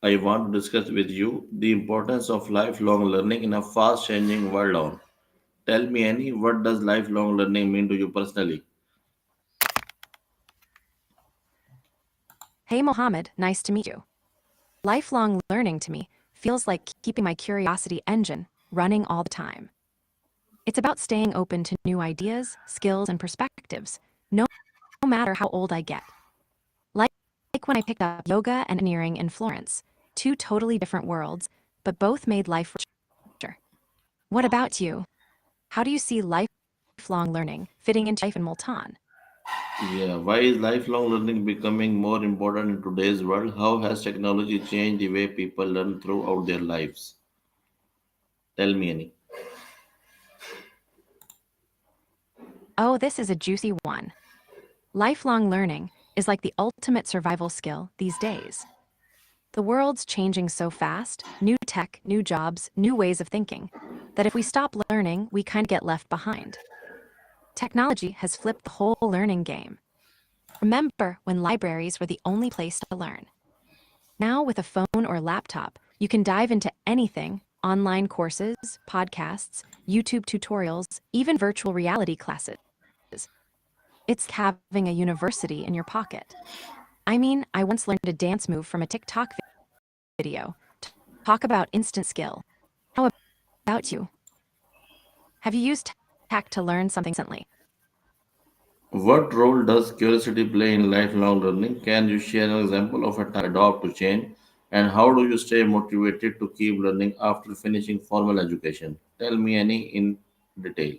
I want to discuss with you the importance of lifelong learning in a fast changing world. Tell me, Annie, what does lifelong learning mean to you personally? Hey Mohammed, nice to meet you. Lifelong learning to me feels like keeping my curiosity engine running all the time. It's about staying open to new ideas, skills, and perspectives, no matter how old I get. Like, like when I picked up yoga and engineering in Florence, two totally different worlds, but both made life richer. What about you? How do you see lifelong learning fitting into life in Multan? Yeah, why is lifelong learning becoming more important in today's world? How has technology changed the way people learn throughout their lives? Tell me, Annie. Oh, this is a juicy one. Lifelong learning is like the ultimate survival skill these days. The world's changing so fast, new tech, new jobs, new ways of thinking, that if we stop learning, we kind of get left behind. Technology has flipped the whole learning game. Remember when libraries were the only place to learn? Now, with a phone or laptop, you can dive into anything: online courses, podcasts, YouTube tutorials, even virtual reality classes. It's like having a university in your pocket. I mean, I once learned a dance move from a TikTok video. Talk about instant skill. How about you? Have you used tech to learn something recently? What role does curiosity play in lifelong learning? Can you share an example of a time adopt to change? And how do you stay motivated to keep learning after finishing formal education? Tell me, Annie, in detail.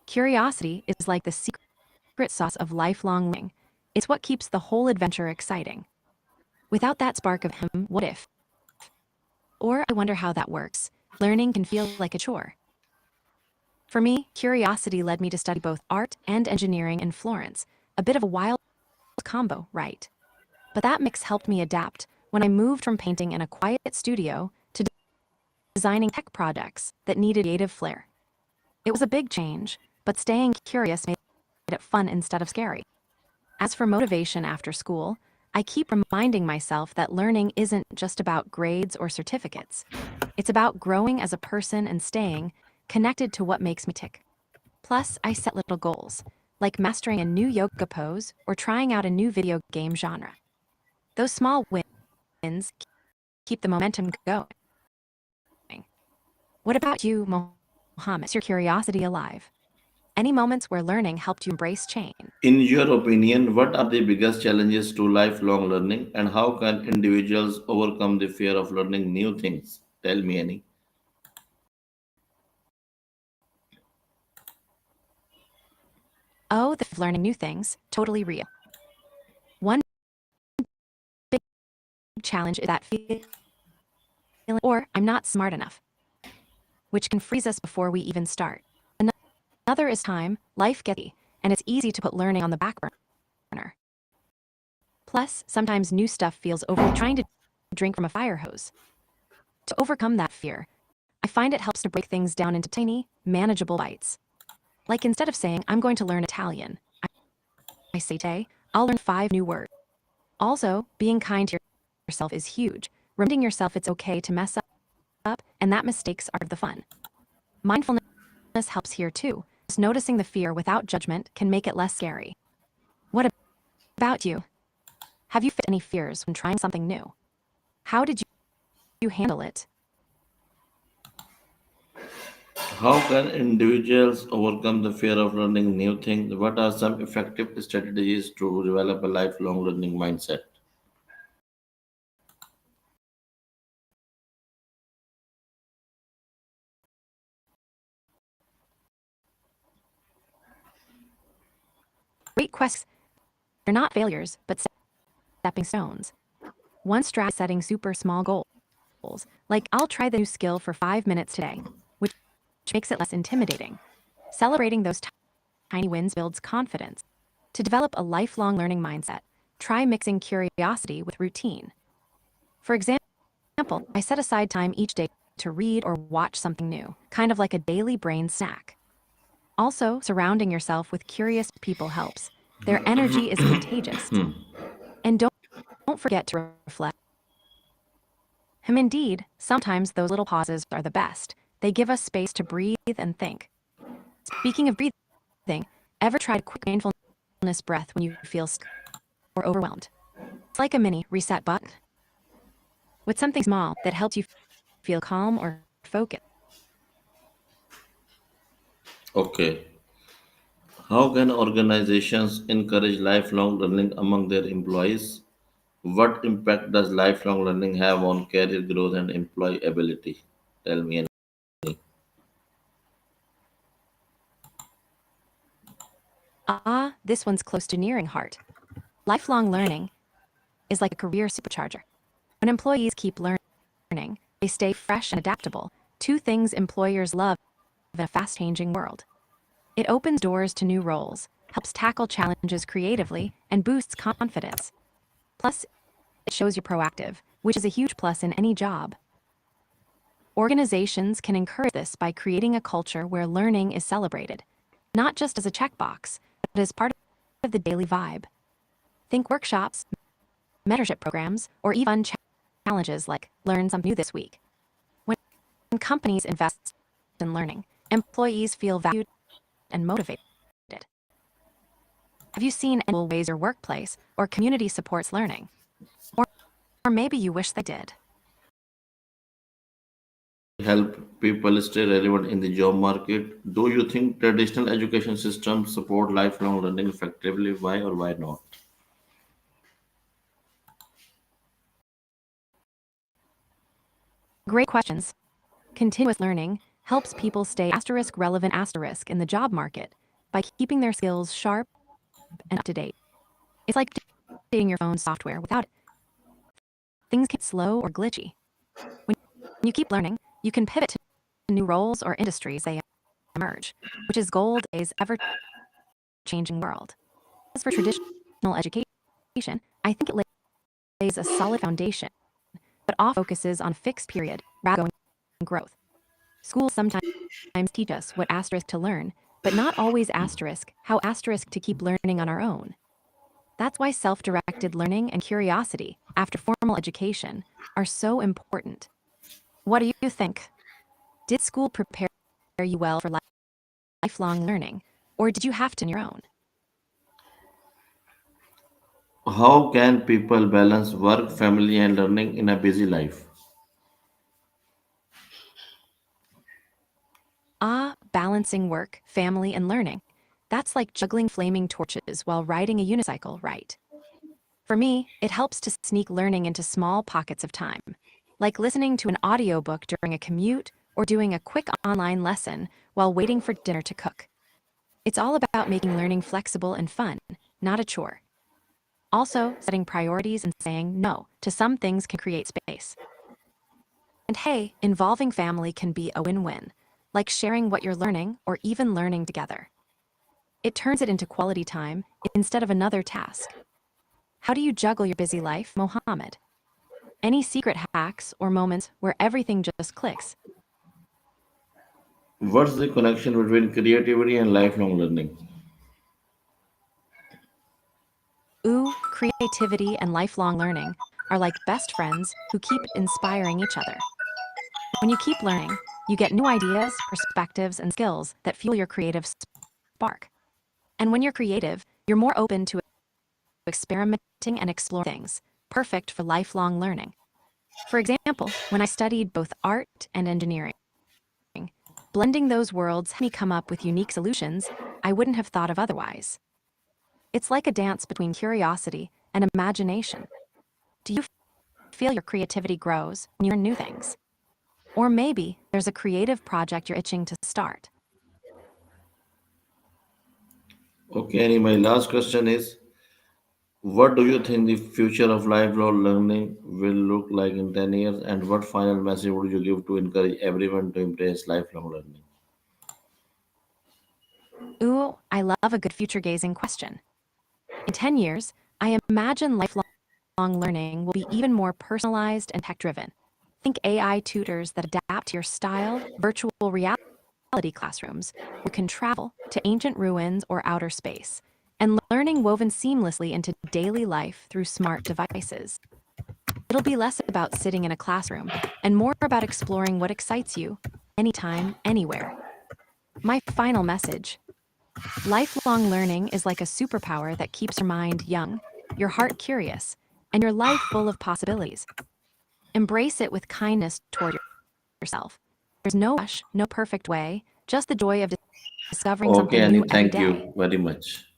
Curiosity is like the secret sauce of lifelong learning. It's what keeps the whole adventure exciting. Without that spark of what if? Or I wonder how that works. Learning can feel like a chore. For me, curiosity led me to study both art and engineering in Florence. A bit of a wild combo, right? But that mix helped me adapt when I moved from painting in a quiet studio to designing tech projects that needed creative flair. It was a big change, but staying curious made it fun instead of scary. As for motivation after school, I keep reminding myself that learning isn't just about grades or certificates. It's about growing as a person and staying connected to what makes me tick. Plus, I set little goals, like mastering a new yoga pose or trying out a new video game genre. Those small wins keep the momentum going. What about you, Mohammed? Is your curiosity alive? Any moments where learning helped you embrace change? In your opinion, what are the biggest challenges to lifelong learning and how can individuals overcome the fear of learning new things? Tell me, Annie. Oh, the fear of learning new things, totally real. One big challenge is that feeling, or I'm not smart enough, which can freeze us before we even start. Another is time, life gets busy, and it's easy to put learning on the back burner. Plus, sometimes new stuff feels trying to drink from a fire hose. To overcome that fear, I find it helps to break things down into tiny, manageable bites. Like instead of saying, I'm going to learn Italian, I say, today, I'll learn 5 new words. Also, being kind to yourself is huge. Reminding yourself it's okay to mess up and that mistakes are the fun. Mindfulness helps here too. Just noticing the fear without judgment can make it less scary. What about you? Have you faced any fears when trying something new? How did you handle it? How can individuals overcome the fear of learning new things? What are some effective strategies to develop a lifelong learning mindset? Great questions. They're not failures, but stepping stones. One strat is setting super small goals, like I'll try the new skill for 5 minutes today, which makes it less intimidating. Celebrating those tiny wins builds confidence. To develop a lifelong learning mindset, try mixing curiosity with routine. For example, I set aside time each day to read or watch something new, kind of like a daily brain snack. Also, surrounding yourself with curious people helps. Their energy is contagious. And forget to reflect. Indeed, sometimes those little pauses are the best. They give us space to breathe and think. Speaking of breathing, ever tried a quick mindfulness breath when you feel stuck or overwhelmed? It's like a mini reset button with something small that helps you feel calm or focused. Okay. How can organizations encourage lifelong learning among their employees? What impact does lifelong learning have on career growth and employability? Tell me. This one's close to nearing heart. Lifelong learning is like a career supercharger. When employees keep learning, they stay fresh and adaptable, two things employers love in a fast-changing world. It opens doors to new roles, helps tackle challenges creatively, and boosts confidence. Plus, it shows you're proactive, which is a huge plus in any job. Organizations can encourage this by creating a culture where learning is celebrated, not just as a checkbox, but as part of the daily vibe. Think workshops, mentorship programs, or even challenges like Learn Something New this week. When companies invest in learning, employees feel valued and motivated. Have you seen any ways your workplace or community supports learning? Or, or maybe you wish they did. Help people stay relevant in the job market. Do you think traditional education systems support lifelong learning effectively? Why or why not? Great questions. Continuous learning helps people stay relevant in the job market by keeping their skills sharp and up to date. It's like updating your phone's software without it. Things get slow or glitchy. When you keep learning, you can pivot to new roles or industries they emerge, which is gold in today's ever-changing world. As for traditional education, I think it lays a solid foundation, but often focuses on fixed period rather than growth. Schools sometimes teach us what asterisk to learn, but not always asterisk how asterisk to keep learning on our own. That's why self-directed learning and curiosity after formal education are so important. What do you think? Did school prepare you well for lifelong learning, or did you have to on your own? How can people balance work, family, and learning in a busy life? Balancing work, family, and learning. That's like juggling flaming torches while riding a unicycle, right? For me, it helps to sneak learning into small pockets of time, like listening to an audiobook during a commute or doing a quick online lesson while waiting for dinner to cook. It's all about making learning flexible and fun, not a chore. Also, setting priorities and saying no to some things can create space. And hey, involving family can be a win-win, like sharing what you're learning or even learning together. It turns it into quality time instead of another task. How do you juggle your busy life, Mohammed? Any secret hacks or moments where everything just clicks? What's the connection between creativity and lifelong learning? Creativity and lifelong learning are like best friends who keep inspiring each other. When you keep learning, you get new ideas, perspectives, and skills that fuel your creative spark. And when you're creative, you're more open to experimenting and exploring things, perfect for lifelong learning. For example, when I studied both art and engineering, blending those worlds helped me come up with unique solutions I wouldn't have thought of otherwise. It's like a dance between curiosity and imagination. Do you feel your creativity grows when you learn new things? Or maybe there's a creative project you're itching to start. Okay, Annie, my last question is, what do you think the future of lifelong learning will look like in 10 years, and what final message would you give to encourage everyone to embrace lifelong learning? I love a good future gazing question. In 10 years, I imagine lifelong learning will be even more personalized and tech driven. Think AI tutors that adapt to your style, virtual reality classrooms where you can travel to ancient ruins or outer space, and learning woven seamlessly into daily life through smart devices. It'll be less about sitting in a classroom and more about exploring what excites you anytime, anywhere. My final message: lifelong learning is like a superpower that keeps your mind young, your heart curious, and your life full of possibilities. Embrace it with kindness toward yourself. There's no rush, no perfect way, just the joy of discovering Okay, something Annie, new every thank day. you very much.